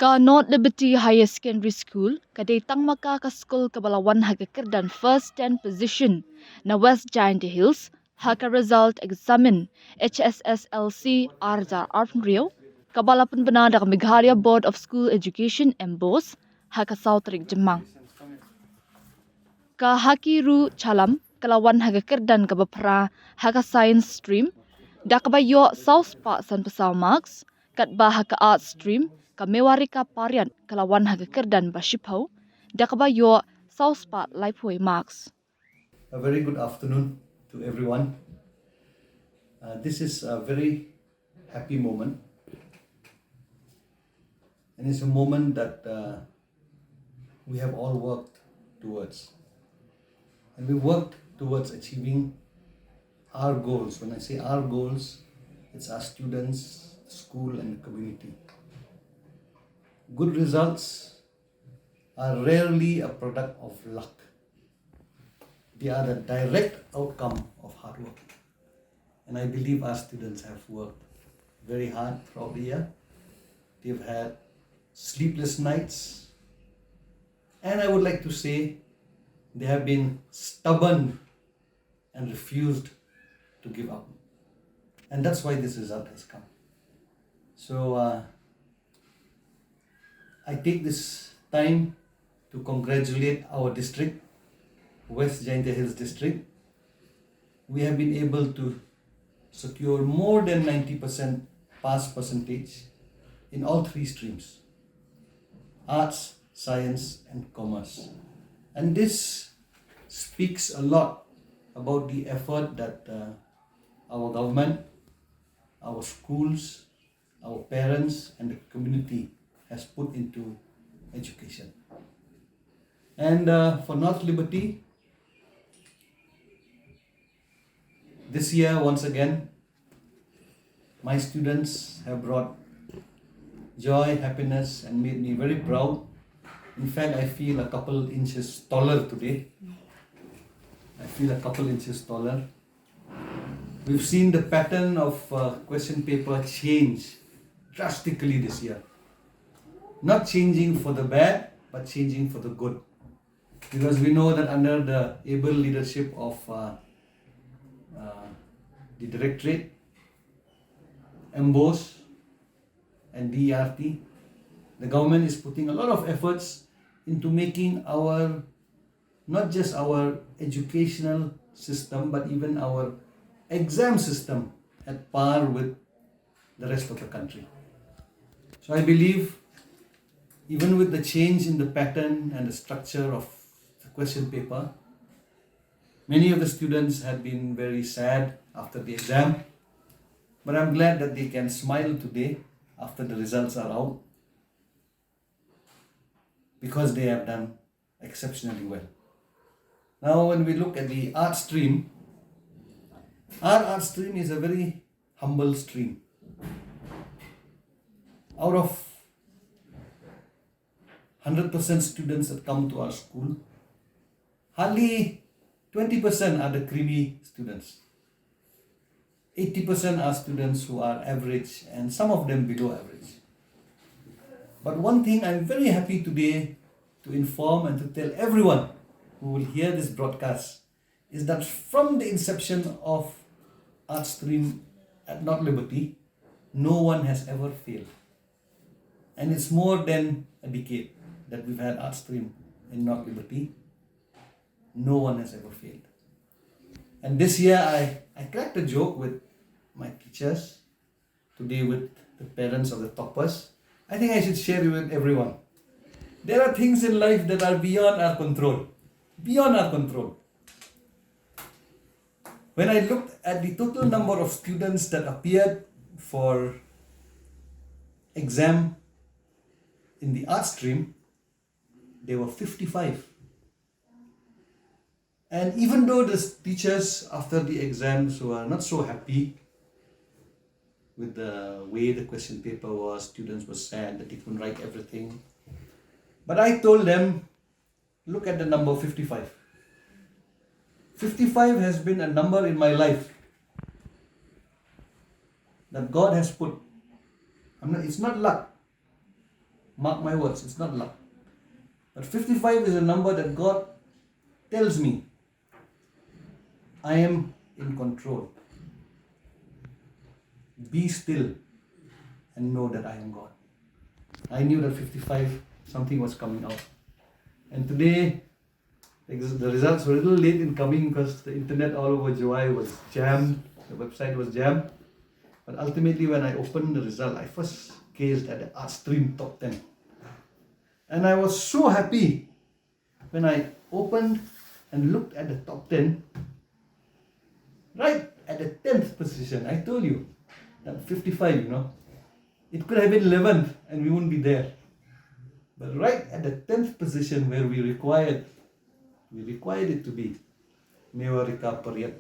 Ka North Liberty Higher Secondary School, kadai tang maka ka skul kabalawan haka kyrdan first 10 position na West Jaintia Hills, haka result examine HSSLC Arza Arpnrio, kabalapan banada ka Meghalaya Board of School Education Embos, haka South Rig Jemang. Ka haki ru chalam, kalawan haka kyrdan kabapra haka science stream, dakabayo South Pa San Pasau Marks, katba haka art stream, kamewari ka parian kalawan haka kyrdan bashipaw, dakabayo South Pa Lifeway Marks. A very good afternoon to everyone. This is a very happy moment, and it's a moment that we have all worked towards. And we worked towards achieving our goals. When I say our goals, it's our students, the school and the community. Good results are rarely a product of luck. They are the direct outcome of hard work. And I believe our students have worked very hard throughout the year. They've had sleepless nights. And I would like to say they have been stubborn and refused to give up. And that's why this result has come. So I take this time to congratulate our district, West Jaintia Hills district. We have been able to secure more than 90% pass percentage in all three streams: arts, science and commerce. And this speaks a lot about the effort that our government, our schools, our parents and the community has put into education. And for North Liberty, this year once again, my students have brought joy, happiness and made me very proud. In fact, I feel a couple inches taller today. I feel a couple inches taller. We've seen the pattern of question paper change drastically this year. Not changing for the bad, but changing for the good. Because we know that under the able leadership of the Directorate, MBOS and DERT, the government is putting a lot of efforts into making our, not just our educational system, but even our exam system at par with the rest of the country. So I believe even with the change in the pattern and the structure of the question paper, many of the students had been very sad after the exam, but I'm glad that they can smile today after the results are out, because they have done exceptionally well. Now when we look at the art stream, our art stream is a very humble stream. Out of 100% students that come to our school, hardly 20% are the creamy students. 80% are students who are average and some of them below average. But one thing I'm very happy today to inform and to tell everyone who will hear this broadcast is that from the inception of art stream at North Liberty, no one has ever failed. And it's more than a decade that we've had art stream in North Liberty. No one has ever failed. And this year I cracked a joke with my teachers, today with the parents of the toppers. I think I should share it with everyone. There are things in life that are beyond our control. Beyond our control. When I looked at the total number of students that appeared for exam in the art stream, there were 55. And even though the teachers after the exams were not so happy with the way the question paper was, students were sad that they couldn't write everything. But I told them, look at the number 55. 55 has been a number in my life that God has put. It's not luck. Mark my words, it's not luck. But 55 is a number that God tells me I am in control. Be still and know that I am God. I knew that 55, something was coming out. And today, the results were a little late in coming because the internet all over July was jammed, the website was jammed. But ultimately, when I opened the result, I first gazed at the art stream top 10. And I was so happy when I opened and looked at the top 10, right at the 10th position. I told you that 55, it could have been 11th and we wouldn't be there. But right at the 10th position where we required it to be, Mewarika Paryat,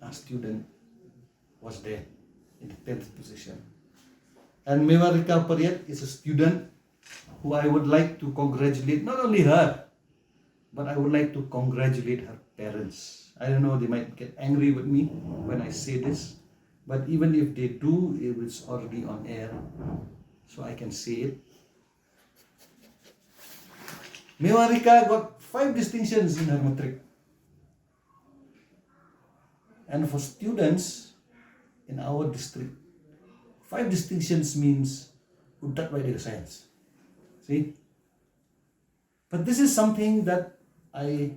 our student, was there in the 10th position. And Mewarika Paryat is a student who I would like to congratulate, not only her, but I would like to congratulate her parents. I don't know, they might get angry with me when I say this, but even if they do, it's already on air, so I can say it. Mewarika got 5 distinctions in her matric. And for students in our district, 5 distinctions means udat by the science. See? But this is something that I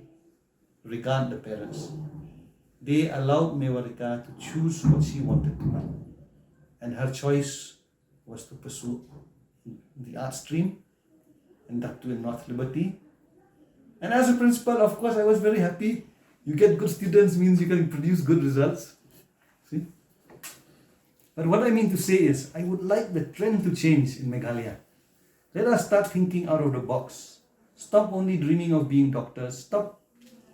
regard the parents. They allowed Mewarika to choose what she wanted to do. And her choice was to pursue the art stream and that too in North Liberty. And as a principal, of course, I was very happy. You get good students means you can produce good results. See? But what I mean to say is, I would like the trend to change in Meghalaya. Let us start thinking out of the box. Stop only dreaming of being doctors. Stop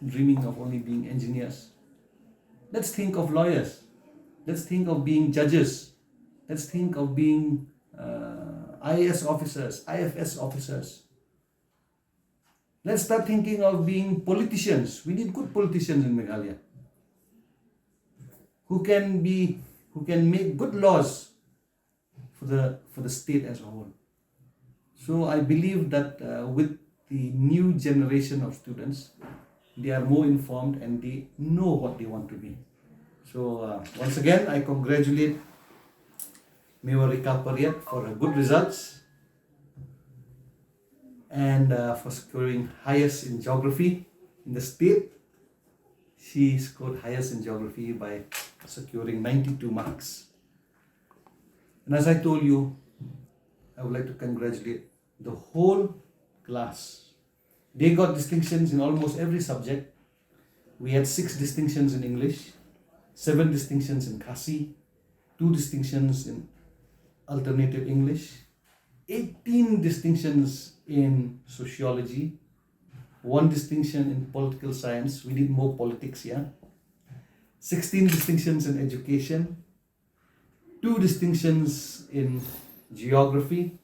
dreaming of only being engineers. Let's think of lawyers. Let's think of being judges. Let's think of being IAS officers, IFS officers. Let's start thinking of being politicians. We need good politicians in Meghalaya who can make good laws for the state as a whole. So I believe that with the new generation of students, they are more informed and they know what they want to be. So once again, I congratulate Mewarika Paryat for her good results and for scoring highest in geography in the state. She scored highest in geography by securing 92 marks. And as I told you, I would like to congratulate the whole class. They got distinctions in almost every subject. We had 6 distinctions in English, 7 distinctions in Khasi, 2 distinctions in alternative English, 18 distinctions in sociology, 1 distinction in political science. We need more politics here. 16 distinctions in education, 2 distinctions in geography,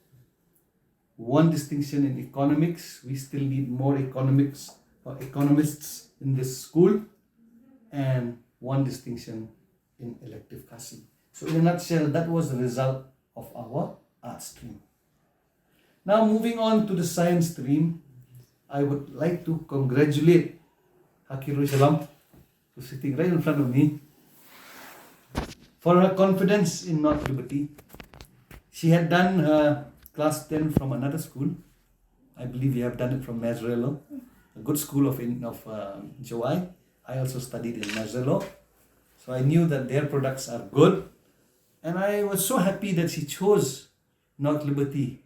1 distinction in economics. We still need more economists in this school, and 1 distinction in elective Khasi. So in a nutshell, that was the result of our art stream. Now moving on to the science stream, I would like to congratulate Hakirul Shalam, who's sitting right in front of me, for her confidence in North Liberty. She had done her class 10 from another school. I believe you have done it from Mazrello, a good school of Jowai. I also studied in Mazrello. So I knew that their products are good. And I was so happy that she chose North Liberty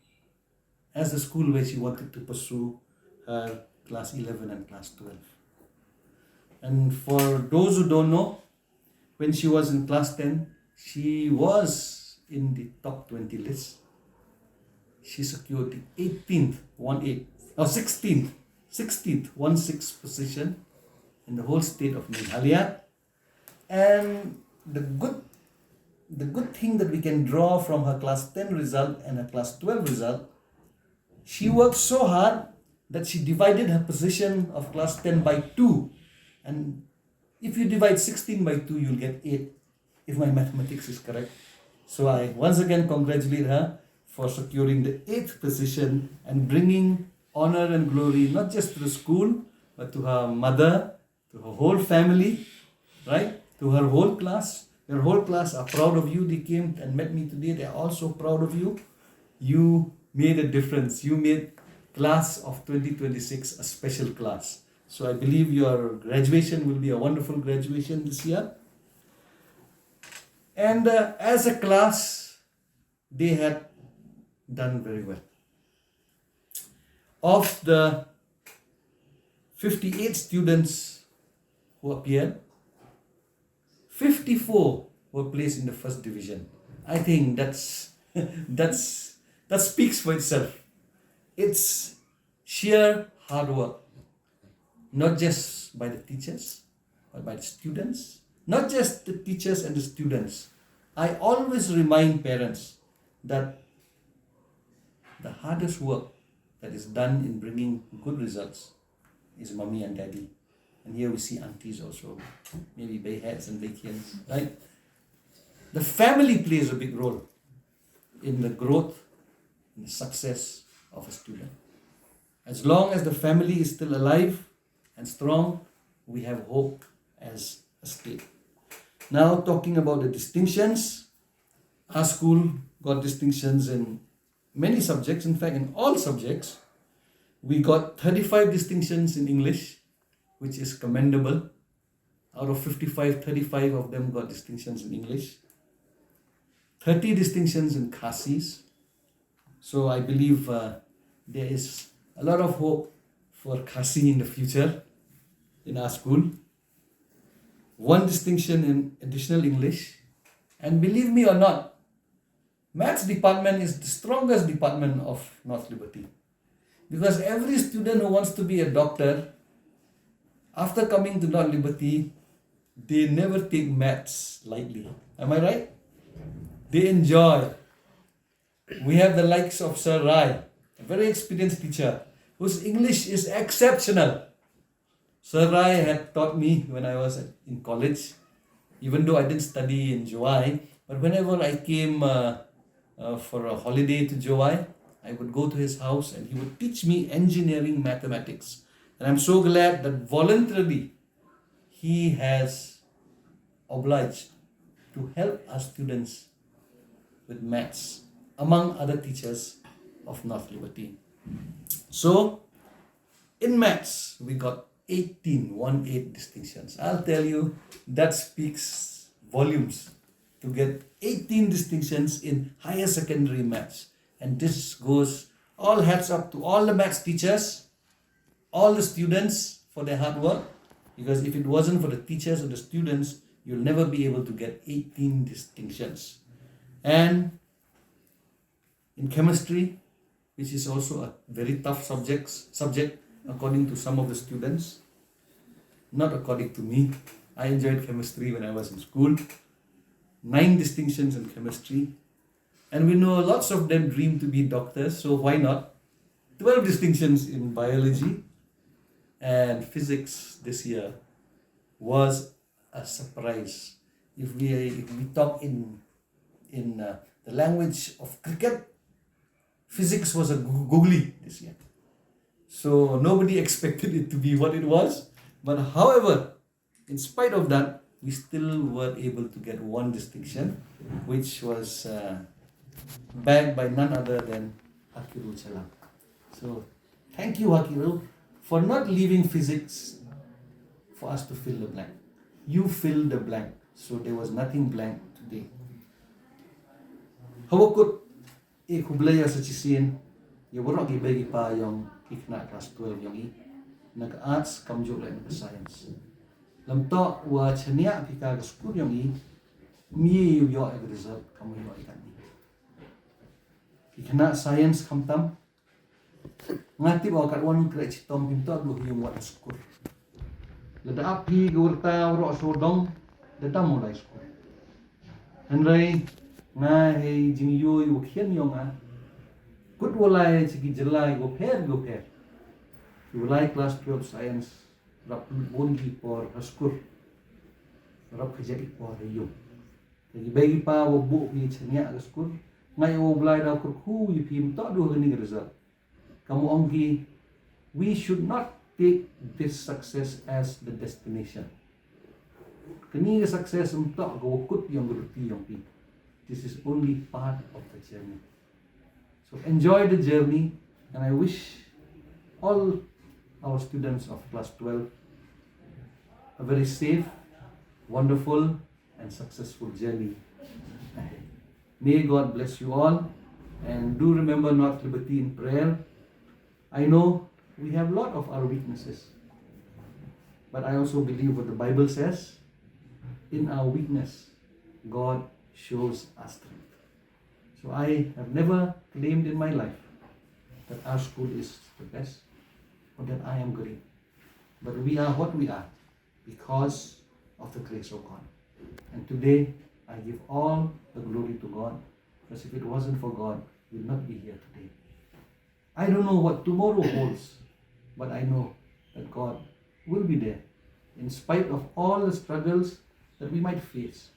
as the school where she wanted to pursue her class 11 and class 12. And for those who don't know, when she was in class 10, she was in the top 20 list. She secured the 16th 16th position in the whole state of Meghalaya. And the good thing that we can draw from her class 10 result and her class 12 result, she worked so hard that she divided her position of class 10 by 2. And if you divide 16 by 2, you'll get 8, if my mathematics is correct. So I once again congratulate her for securing the 8th position and bringing honor and glory not just to the school, but to her mother, to her whole family, right? To her whole class. Your whole class are proud of you. They came and met me today. They are also proud of you. You made a difference. You made class of 2026 a special class. So I believe your graduation will be a wonderful graduation this year. And as a class, they had done very well. Of the 58 students who appeared, 54 were placed in the first division. I think that speaks for itself. It's sheer hard work, not just by the teachers, but by the students. Not just the teachers and the students. I always remind parents that the hardest work that is done in bringing good results is mommy and daddy. And here we see aunties also, maybe bayhats and baykians, right? The family plays a big role in the growth and the success of a student. As long as the family is still alive and strong, we have hope as a state. Now talking about the distinctions, our school got distinctions in many subjects. In fact, in all subjects, we got 35 distinctions in English, which is commendable. Out of 55, 35 of them got distinctions in English. 30 distinctions in Khasis. So I believe there is a lot of hope for Khasi in the future in our school. 1 distinction in additional English. And believe me or not, Maths department is the strongest department of North Liberty. Because every student who wants to be a doctor, after coming to North Liberty, they never take maths lightly. Am I right? They enjoy. We have the likes of Sir Rai, a very experienced teacher, whose English is exceptional. Sir Rai had taught me when I was in college, even though I didn't study in July, but whenever I came for a holiday to July, I would go to his house and he would teach me engineering mathematics. And I'm so glad that voluntarily he has obliged to help our students with maths, among other teachers of North Liberty. So, in maths, we got 18 distinctions. I'll tell you, that speaks volumes to get 18 distinctions in higher secondary maths. And this goes, all hats up to all the maths teachers, all the students for their hard work, because if it wasn't for the teachers and the students, you'll never be able to get 18 distinctions. And in chemistry, which is also a very tough subject according to some of the students, not according to me. I enjoyed chemistry when I was in school. 9 distinctions in chemistry. And we know lots of them dream to be doctors, so why not? 12 distinctions in biology. And physics this year was a surprise. If we talk in the language of cricket, physics was a googly this year. So nobody expected it to be what it was. But however, in spite of that, we still were able to get 1 distinction, which was bagged by none other than Hakirul Chalam. So thank you, Hakirul, for not leaving physics for us to fill the blank. You filled the blank, so there was nothing blank today. Hawakut kublaya sa chisin, yawarok ibay pa yung ikna class 12 yung nag-arts kamjo lang nag-science. Lamto wa chania pika ga school yung mi yo ag result kamu yo ikan ni. Ikna science kamtam ngati ba katwan kre chitom pinto ag yung wa school. Lada api gurta ro sodong data mulai school. Henry nga hey jingyo yu khian yo nga kut walai chigi jelai go pher July class 12 science rap bongi por haskur rap khajai por yo jadi bagi pa wo bu ni chania haskur ngai o blai da kur khu yi phim to du ni result. Kamu ongki, we should not take this success as the destination. Kini success untuk go kut yang berarti yang pi. This is only part of the journey. So enjoy the journey, and I wish all our students of class 12 a very safe, wonderful, and successful journey ahead. May God bless you all, and do remember North Liberty in prayer. I know we have a lot of our weaknesses, but I also believe what the Bible says. In our weakness, God shows us strength. So I have never claimed in my life that our school is the best or that I am great. But we are what we are because of the grace of God. And today, I give all the glory to God, because if it wasn't for God, we would not be here today. I don't know what tomorrow holds, but I know that God will be there in spite of all the struggles that we might face.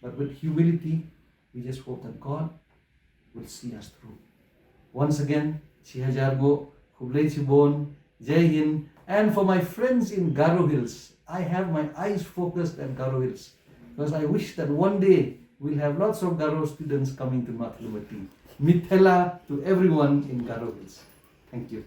But with humility, we just hope that God will see us through. Once again, Chihajargo, Kublai Chibon, Jai Hind, and for my friends in Garo Hills, I have my eyes focused at Garo Hills, because I wish that one day we'll have lots of Garo students coming to North Liberty. Mithela to everyone in Garo Hills. Thank you.